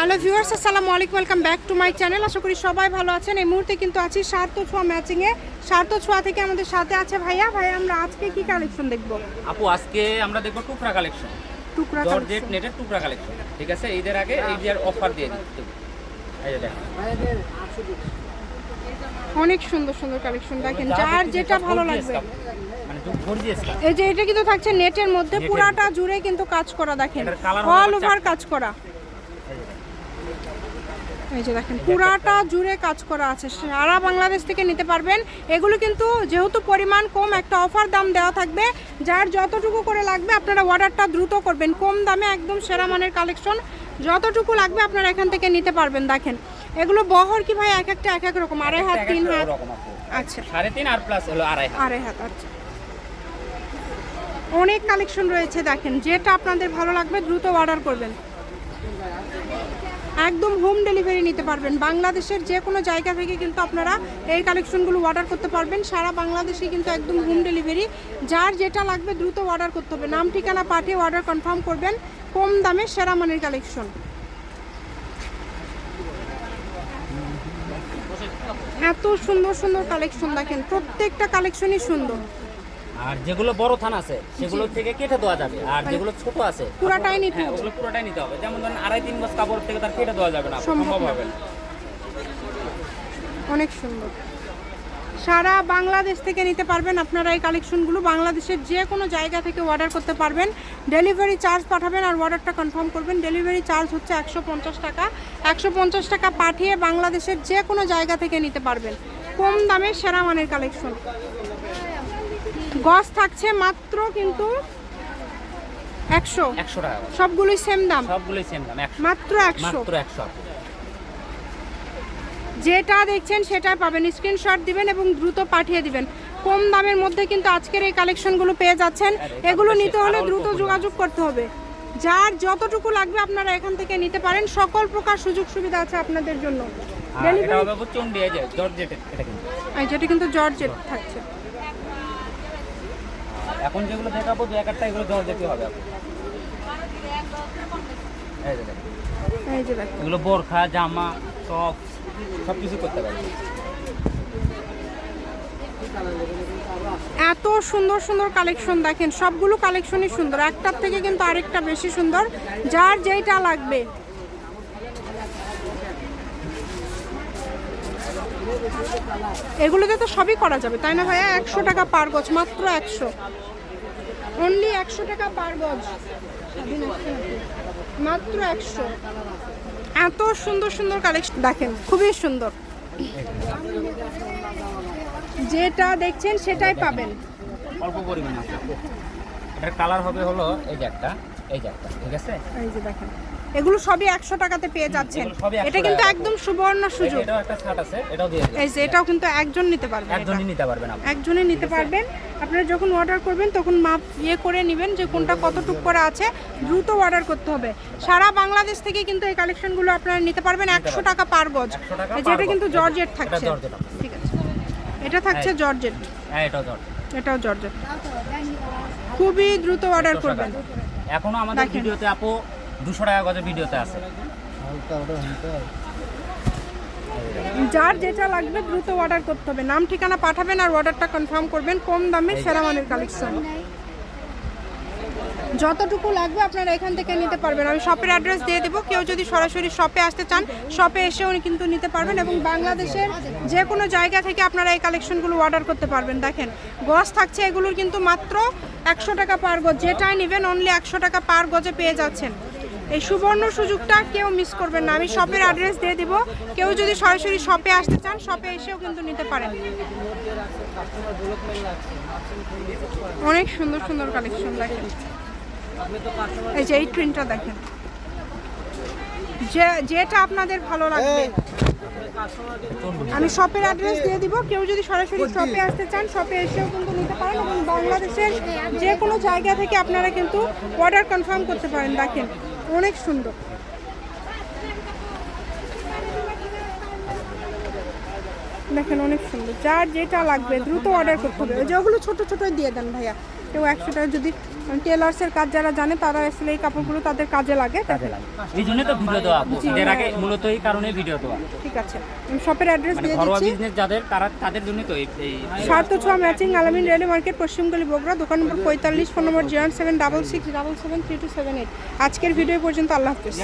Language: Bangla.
হ্যালো ভিউয়ার্স, আসসালামু আলাইকুম, welcome back to my channel. আশা করি সবাই ভালো আছেন। এই মুহূর্তে কিন্তু আছি সার্থ ছোঁয়া ম্যাচিংয়ে। সার্থ ছোঁয়া থেকে আমাদের সাথে আছে ভাইয়া। আমরা আজকে কি কালেকশন দেখব? আপু আজকে আমরা দেখব টুকরা কালেকশন, টুকরা জর্জেট নেটের টুকরা কালেকশন। ঠিক আছে, ঈদের আগে এই যে অফার দিয়ে দিচ্ছি। এই যে দেখেন অনেক সুন্দর সুন্দর কালেকশন, দেখেন যার যেটা ভালো লাগবে। মানে গর্জিয়াস কাজ। এই যে এটা কিন্তু থাকছে নেটের মধ্যে, পুরাটা জুড়ে কিন্তু কাজ করা, দেখেন অল ওভার কাজ করা। এই যে দেখেন পুরাটা জুড়ে কাজ করা আছে, সারা বাংলাদেশ থেকে নিতে পারবেন। এগুলো কিন্তু যেহেতু পরিমাণ কম, একটা অফার দাম দেওয়া থাকবে। যার যতটুকু করে লাগবে আপনারা অর্ডারটা দ্রুত করবেন। কম দামে একদম সেরা মানের কালেকশন, যতটুকু লাগবে আপনারা এখান থেকে নিতে পারবেন। দেখেন এগুলো বহর কি ভাই এক একটা এক এক রকম, 2.5 হাত 3 হাত? আচ্ছা 3.5 আর প্লাস হলো 2.5 হাত। আচ্ছা অনেক কালেকশন রয়েছে, দেখেন যেটা আপনাদের ভালো লাগবে দ্রুত অর্ডার করবেন। একদম হোম ডেলিভারি নিতে পারবেন। বাংলাদেশের যে কোনো জায়গা থেকে কিন্তু আপনারা এই কালেকশনগুলো অর্ডার করতে পারবেন। সারা বাংলাদেশে কিন্তু একদম হোম ডেলিভারি। যার যেটা লাগবে দ্রুত অর্ডার করতে হবে, নাম ঠিকানা পাঠিয়ে অর্ডার কনফার্ম করবেন। কম দামে সেরা মানের কালেকশন। এত সুন্দর সুন্দর কালেকশন, দেখেন প্রত্যেকটা কালেকশনই সুন্দর। আর যেগুলো বড় থান আছে সেগুলো থেকে কেটে দেওয়া যাবে, আর যেগুলো ছোট আছে পুরোটাই নিতে হবে। ওগুলো পুরোটাই নিতে হবে। যেমন ধরেন 2.5-3 গজ কাপড় থেকে তার কেটে দেওয়া যাবে না, সম্ভব হবে না। অনেক সুন্দর, সারা বাংলাদেশ থেকে নিতে পারবেন আপনারা এই কালেকশনগুলো। বাংলাদেশের যে কোনো জায়গা থেকে অর্ডার করতে পারবেন। ডেলিভারি চার্জ পাঠাবেন আর অর্ডারটা কনফার্ম করবেন। ডেলিভারি চার্জ হচ্ছে 150 টাকা। 150 টাকা পাঠিয়ে বাংলাদেশের যে কোনো জায়গা থেকে নিতে পারবেন। কম দামে সেরা মানের কালেকশন। গজ থাকছে মাত্র কিন্তু 100 টাকা। সবগুলোই সেম দাম, সবগুলোই সেম দাম, মাত্র 100। মাত্র 100। যেটা দেখছেন সেটাই পাবেন। স্ক্রিনশট দিবেন এবং দ্রুত পাঠিয়ে দিবেন। কম দামের মধ্যে কিন্তু আজকের এই কালেকশনগুলো পেয়ে যাচ্ছেন। এগুলো নিতে হলে দ্রুত যোগাযোগ করতে হবে। যার যতটুকু লাগবে আপনারা এখান থেকে নিতে পারেন। সকল প্রকার সুযোগ সুবিধা আছে আপনাদের জন্য। এটা হবে চন্ডি, এই যে জর্জেট, এটা কিন্তু যেটা কিন্তু জর্জেট থাকছে। এখন যেগুলো দেখাবো দু একটা এগুলো জর্জেটই হবে আপু। এই যে দেখেন এগুলো বোরখা, জামা, টপ সব কিছু করতে পারবে। এত সুন্দর সুন্দর কালেকশন, দেখেন সবগুলো কালেকশনই সুন্দর, একটার থেকে কিন্তু আরেকটা বেশি সুন্দর। যার যেটা লাগবে এগুলোতে তো সবই করা যাবে, তাই না ভাইয়া? 100 টাকা পার গজ, মাত্র 100, অনলি 100 টাকা পার গজ, মাত্র 100। এত সুন্দর সুন্দর কালেকশন, দেখেন খুবই সুন্দর। যেটা দেখছেন সেটাই পাবেন। অল্প পরিমাণে আছে। এটার কালার হবে হলো এই যে একটা, ঠিক আছে? এই যে দেখেন এগুলো সবই 100 টাকাতে পেয়ে যাচ্ছেন। এটা কিন্তু একদম সুবর্ণ সুযোগ। এটাও একটা ছাট আছে, এটাও দিয়ে দিই। এই যে এটাও কিন্তু একজন নিতে পারবেন, একজনই নিতে পারবেন আপনি। একজনই নিতে পারবেন। আপনারা যখন অর্ডার করবেন তখন মাপ করে নেবেন যে কোনটা কতটুকু করে আছে, দ্রুত অর্ডার করতে হবে। সারা বাংলাদেশ থেকে কিন্তু এই কালেকশনগুলো আপনারা নিতে পারবেন 100 টাকা পার গজ। যেটা কিন্তু জর্জেট থাকছে, ঠিক আছে? এটা থাকছে জর্জেট, হ্যাঁ এটাও জর্জেট, এটাও জর্জেট। খুবই দ্রুত অর্ডার করবেন। এখনো আমাদের ভিডিওতে আপু 200 টাকা গজের ভিডিওতে আছে। যার যেটা লাগবে দ্রুত অর্ডার করতে হবে, নাম ঠিকানা পাঠাবেন আর অর্ডারটা কনফার্ম করবেন। কম দামে সেরা মানের কালেকশন, যতটুকু লাগবে আপনারা এখান থেকে নিতে পারবেন। আমি শপের অ্যাড্রেস দিয়ে দেবো, কেউ যদি সরাসরি শপে আসতে চান শপে এসেও কিন্তু নিতে পারবেন। এবং বাংলাদেশের যে কোনো জায়গা থেকে আপনারা এই কালেকশনগুলো অর্ডার করতে পারবেন। দেখেন গজ থাকছে এগুলোর কিন্তু মাত্র 100 টাকা পার গজ। যেটাই নেবেন অনলি 100 টাকা পার গজে পেয়ে যাচ্ছেন। এই সুবর্ণ সুযোগটা কেউ মিস করবেন না। আমি শপের অ্যাড্রেস দিয়ে দিব, কেউ যদি সরাসরি শপে আসতে চান শপে এসেও কিন্তু নিতে পারেন। অনেক সুন্দর সুন্দর কালেকশন, দেখেন এই যে এই প্রিন্টটা দেখেন, যেটা আপনাদের ভালো লাগবে। আমি শপের অ্যাড্রেস দিয়ে দিব, কেউ যদি সরাসরি শপে আসতে চান শপে এসেও কিন্তু নিতে পারেন। এবং বাংলাদেশের যে কোনো জায়গা থেকে আপনারা কিন্তু অর্ডার কনফার্ম করতে পারেন। দেখেন অনেক সুন্দর, দেখেন অনেক সুন্দর। যার যেটা লাগবে দ্রুত অর্ডার করতে হবে। যেগুলো ছোট ছোট দিয়ে দেন ভাইয়া, কেউ 100 টাকা যদি টেলার্সের কাজ যারা জানে তারা আসলে এই কাপড়গুলো তাদের কাজে লাগে। কাজে লাগে, এই জন্য তো ভিডিও দেওয়া আপু, এর আগে মূলত এই কারণে ভিডিও দেওয়া। ঠিক আছে, শপের অ্যাড্রেস মানে দিয়ে ঘরোয়া দিচ্ছি। বিজনেস যাদের তাদের জন্য তো এই সার্থ ছোঁয়া ম্যাচিং আলামিন রেলি মার্কেট পশ্চিমগলি বগুড়া, দোকান নম্বর 45, ফোন নম্বর 076773278। আজকের ভিডিও পর্যন্ত, আল্লাহ হাফেজ।